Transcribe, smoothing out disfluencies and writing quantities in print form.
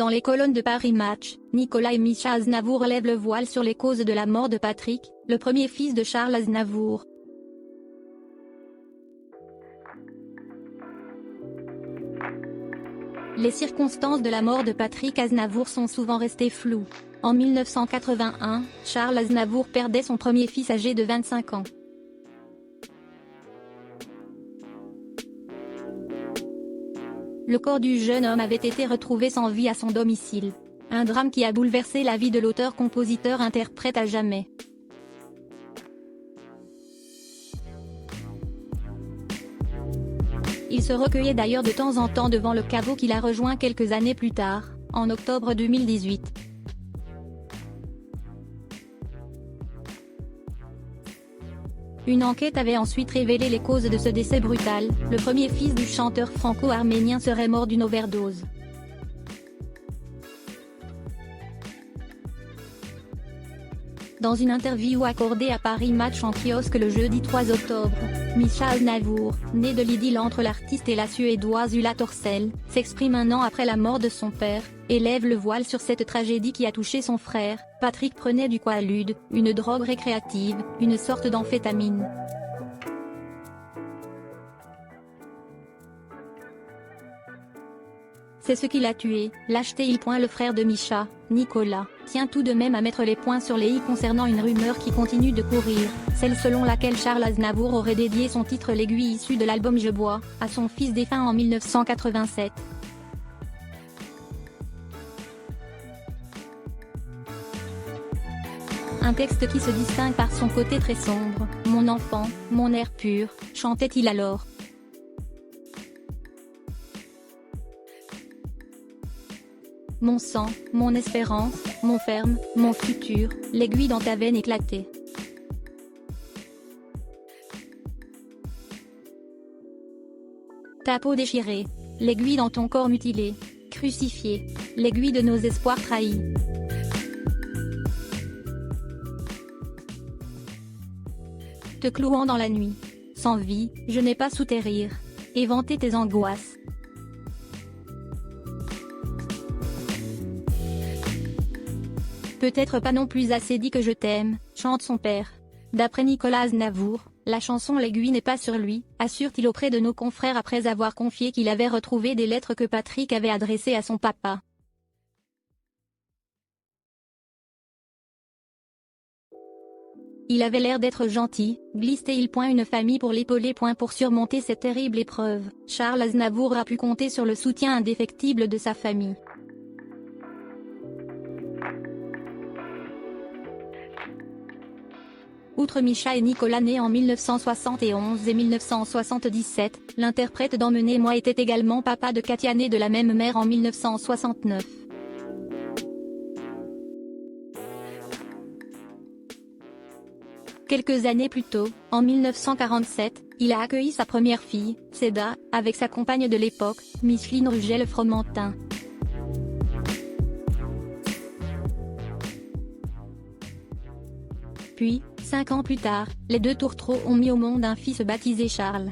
Dans les colonnes de Paris Match, Nicolas et Mischa Aznavour lèvent le voile sur les causes de la mort de Patrick, le premier fils de Charles Aznavour. Les circonstances de la mort de Patrick Aznavour sont souvent restées floues. En 1981, Charles Aznavour perdait son premier fils âgé de 25 ans. Le corps du jeune homme avait été retrouvé sans vie à son domicile. Un drame qui a bouleversé la vie de l'auteur-compositeur-interprète à jamais. Il se recueillait d'ailleurs de temps en temps devant le caveau qu'il a rejoint quelques années plus tard, en octobre 2018. Une enquête avait ensuite révélé les causes de ce décès brutal. Le premier fils du chanteur franco-arménien serait mort d'une overdose. Dans une interview accordée à Paris Match en kiosque le jeudi 3 octobre, Mischa Aznavour, né de l'idylle entre l'artiste et la suédoise Ulla Torssell, s'exprime un an après la mort de son père, et lève le voile sur cette tragédie qui a touché son frère. Patrick prenait du Quaalude, une drogue récréative, une sorte d'amphétamine. C'est ce qui l'a tué, lâcheté-il. Le frère de Mischa, Nicolas, tient tout de même à mettre les points sur les i concernant une rumeur qui continue de courir, celle selon laquelle Charles Aznavour aurait dédié son titre L'Aiguille issu de l'album Je bois, à son fils défunt en 1987. Un texte qui se distingue par son côté très sombre. « Mon enfant, mon air pur », chantait-il alors. Mon sang, mon espérance, mon ferme, mon futur, l'aiguille dans ta veine éclatée. Ta peau déchirée, l'aiguille dans ton corps mutilé, crucifié, l'aiguille de nos espoirs trahis. Te clouant dans la nuit, sans vie, je n'ai pas su tes rires, et vanter tes angoisses. Peut-être pas non plus assez dit que je t'aime, chante son père. D'après Nicolas Aznavour, la chanson L'aiguille n'est pas sur lui, assure-t-il auprès de nos confrères après avoir confié qu'il avait retrouvé des lettres que Patrick avait adressées à son papa. Il avait l'air d'être gentil, glissait-il. Une famille pour l'épauler. Pour surmonter cette terrible épreuve, Charles Aznavour a pu compter sur le soutien indéfectible de sa famille. Outre Mischa et Nicolas nés en 1971 et 1977, l'interprète d'Emmenez-moi était également papa de Katia née de la même mère en 1969. Quelques années plus tôt, en 1947, il a accueilli sa première fille, Seda, avec sa compagne de l'époque, Micheline Rugel-Fromentin. Puis, 5 ans plus tard, les deux tourtereaux ont mis au monde un fils baptisé Charles.